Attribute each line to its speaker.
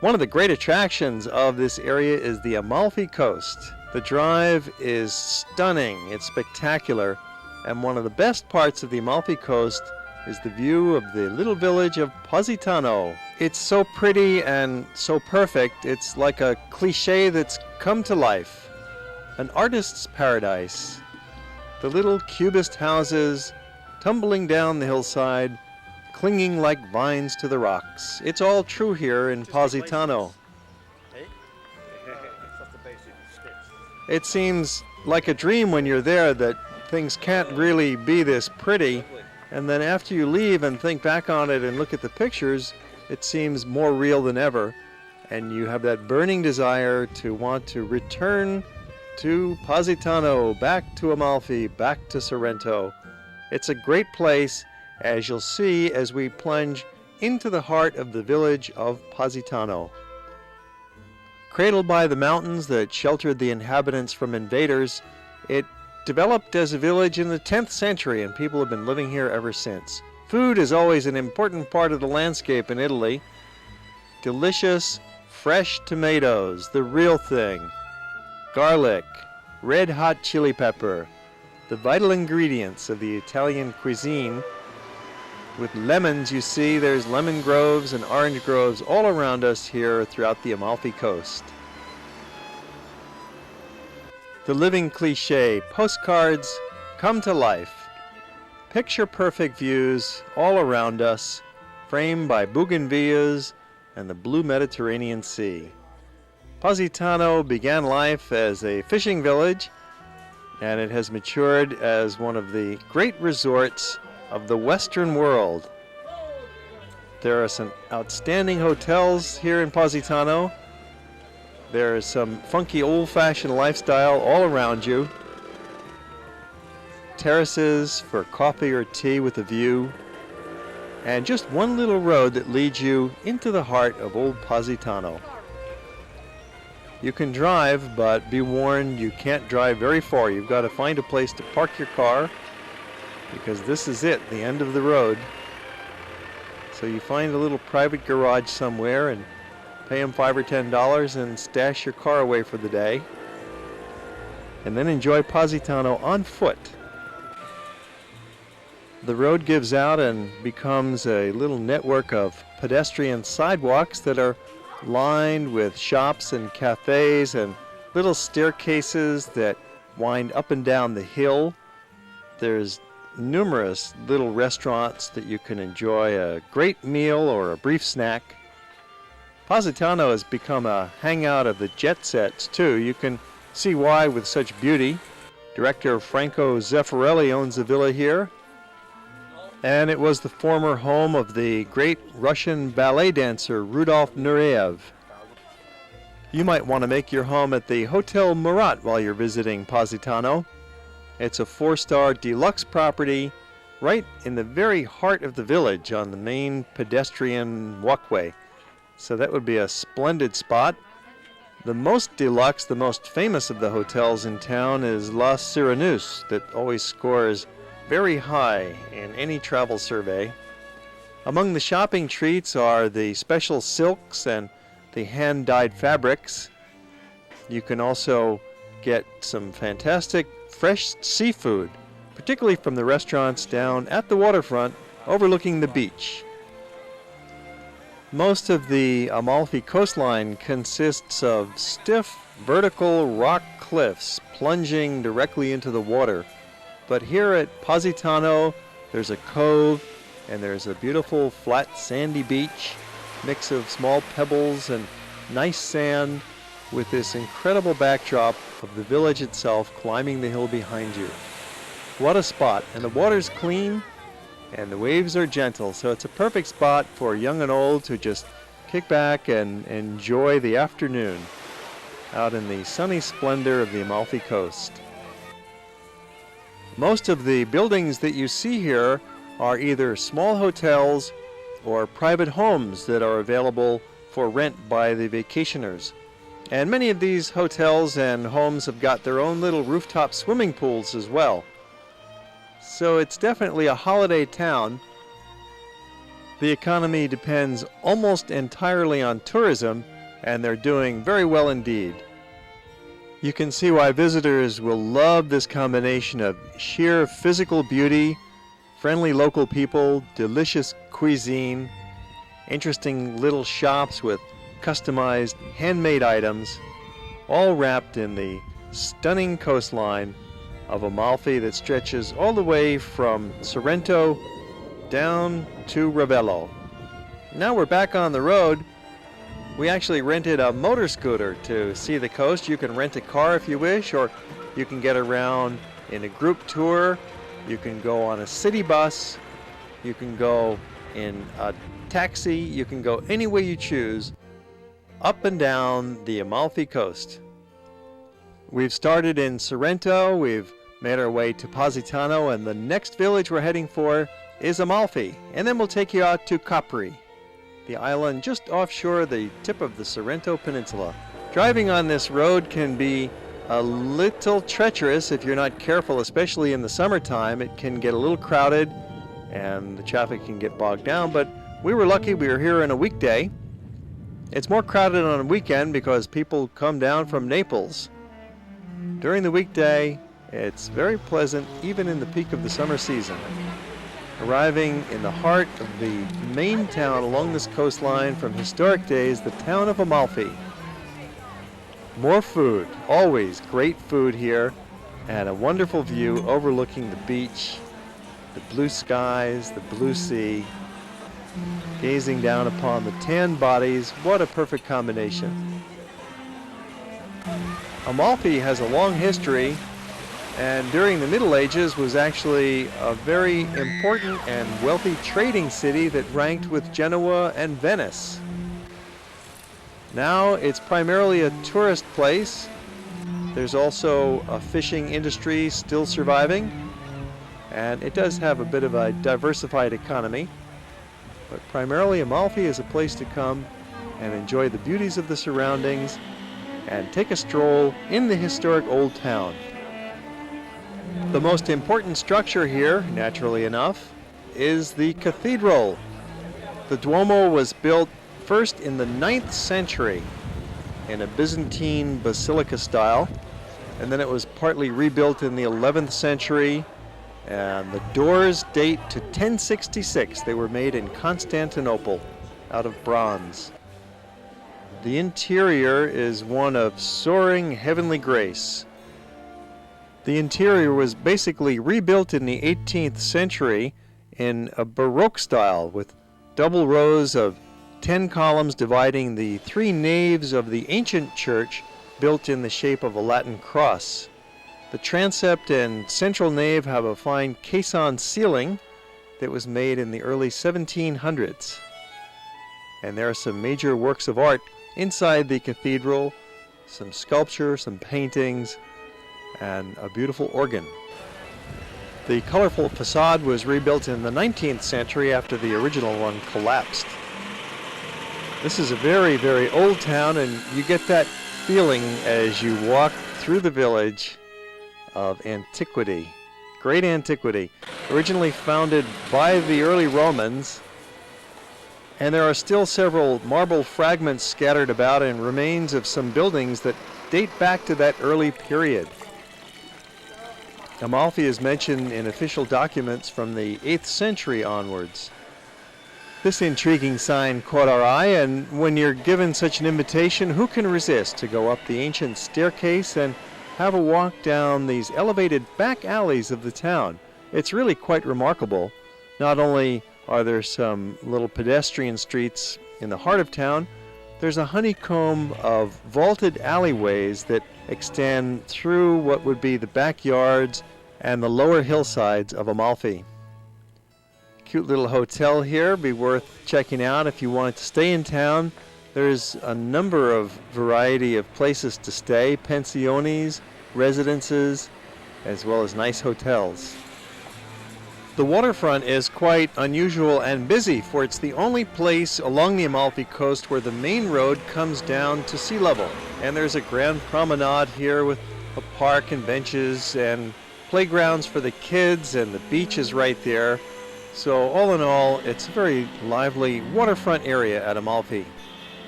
Speaker 1: One of the great attractions of this area is the Amalfi Coast. The drive is stunning, it's spectacular, and one of the best parts of the Amalfi Coast is the view of the little village of Positano. It's so pretty and so perfect, it's like a cliche that's come to life. An artist's paradise. The little cubist houses tumbling down the hillside, clinging like vines to the rocks. It's all true here in Positano. It seems like a dream when you're there that things can't really be this pretty, and then after you leave and think back on it and look at the pictures, it seems more real than ever, and you have that burning desire to want to return to Positano, back to Amalfi, back to Sorrento. It's a great place, as you'll see as we plunge into the heart of the village of Positano. Cradled by the mountains that sheltered the inhabitants from invaders, it developed as a village in the 10th century, and people have been living here ever since. Food is always an important part of the landscape in Italy. Delicious, fresh tomatoes, the real thing. Garlic, red-hot chili pepper, the vital ingredients of the Italian cuisine. With lemons, you see there's lemon groves and orange groves all around us here throughout the Amalfi Coast. The living cliche, postcards come to life. Picture-perfect views all around us, framed by bougainvilleas and the blue Mediterranean Sea. Positano began life as a fishing village, and it has matured as one of the great resorts of the Western world. There are some outstanding hotels here in Positano. There is some funky old-fashioned lifestyle all around you. Terraces for coffee or tea with a view, and just one little road that leads you into the heart of old Positano. You can drive, but be warned, you can't drive very far. You've got to find a place to park your car, because this is it, the end of the road. So you find a little private garage somewhere and pay them $5 or $10 and stash your car away for the day. And then enjoy Positano on foot. The road gives out and becomes a little network of pedestrian sidewalks that are lined with shops and cafes and little staircases that wind up and down the hill. There's numerous little restaurants that you can enjoy a great meal or a brief snack. Positano has become a hangout of the jet sets too. You can see why with such beauty. Director Franco Zeffirelli owns a villa here, and it was the former home of the great Russian ballet dancer Rudolf Nureyev. You might want to make your home at the Hotel Murat while you're visiting Positano. It's a 4-star deluxe property right in the very heart of the village on the main pedestrian walkway. So that would be a splendid spot. The most deluxe, the most famous of the hotels in town is La Sirenus, that always scores very high in any travel survey. Among the shopping treats are the special silks and the hand-dyed fabrics. You can also get some fantastic fresh seafood, particularly from the restaurants down at the waterfront overlooking the beach. Most of the Amalfi coastline consists of stiff vertical rock cliffs plunging directly into the water. But here at Positano, there's a cove, and there's a beautiful flat sandy beach, mix of small pebbles and nice sand, with this incredible backdrop of the village itself climbing the hill behind you. What a spot! And the water's clean, and the waves are gentle, so it's a perfect spot for young and old to just kick back and enjoy the afternoon out in the sunny splendor of the Amalfi Coast. Most of the buildings that you see here are either small hotels or private homes that are available for rent by the vacationers. And many of these hotels and homes have got their own little rooftop swimming pools as well. So it's definitely a holiday town. The economy depends almost entirely on tourism, and they're doing very well indeed. You can see why visitors will love this combination of sheer physical beauty, friendly local people, delicious cuisine, interesting little shops with customized handmade items, all wrapped in the stunning coastline of Amalfi that stretches all the way from Sorrento down to Ravello. Now we're back on the road. We actually rented a motor scooter to see the coast. You can rent a car if you wish, or you can get around in a group tour. You can go on a city bus. You can go in a taxi. You can go any way you choose up and down the Amalfi coast. We've started in Sorrento. We've made our way to Positano, and the next village we're heading for is Amalfi. And then we'll take you out to Capri, the island just offshore the tip of the Sorrento Peninsula. Driving on this road can be a little treacherous if you're not careful, especially in the summertime. It can get a little crowded and the traffic can get bogged down, but we were lucky we were here on a weekday. It's more crowded on a weekend because people come down from Naples. During the weekday, it's very pleasant, even in the peak of the summer season. Arriving in the heart of the main town along this coastline from historic days, the town of Amalfi. More food, always great food here, and a wonderful view overlooking the beach, the blue skies, the blue sea, gazing down upon the tan bodies. What a perfect combination. Amalfi has a long history, and during the Middle Ages was actually a very important and wealthy trading city that ranked with Genoa and Venice. Now it's primarily a tourist place. There's also a fishing industry still surviving, and it does have a bit of a diversified economy. But primarily Amalfi is a place to come and enjoy the beauties of the surroundings and take a stroll in the historic old town. The most important structure here, naturally enough, is the Cathedral. The Duomo was built first in the 9th century in a Byzantine basilica style, and then it was partly rebuilt in the 11th century, and the doors date to 1066. They were made in Constantinople out of bronze. The interior is one of soaring heavenly grace. The interior was basically rebuilt in the 18th century in a Baroque style with double rows of 10 columns dividing the 3 naves of the ancient church built in the shape of a Latin cross. The transept and central nave have a fine caisson ceiling that was made in the early 1700s. And there are some major works of art inside the cathedral, some sculpture, some paintings, and a beautiful organ. The colorful facade was rebuilt in the 19th century after the original one collapsed. This is a very, very old town, and you get that feeling as you walk through the village of antiquity, great antiquity, originally founded by the early Romans, and there are still several marble fragments scattered about and remains of some buildings that date back to that early period. Amalfi is mentioned in official documents from the 8th century onwards. This intriguing sign caught our eye, and when you're given such an invitation, who can resist to go up the ancient staircase and have a walk down these elevated back alleys of the town? It's really quite remarkable. Not only are there some little pedestrian streets in the heart of town, there's a honeycomb of vaulted alleyways that extend through what would be the backyards and the lower hillsides of Amalfi. Cute little hotel here, be worth checking out if you wanted to stay in town. There's a number of variety of places to stay, pensiones, residences, as well as nice hotels. The waterfront is quite unusual and busy, for it's the only place along the Amalfi coast where the main road comes down to sea level. And there's a grand promenade here with a park and benches and playgrounds for the kids, and the beach is right there. So all in all, it's a very lively waterfront area at Amalfi.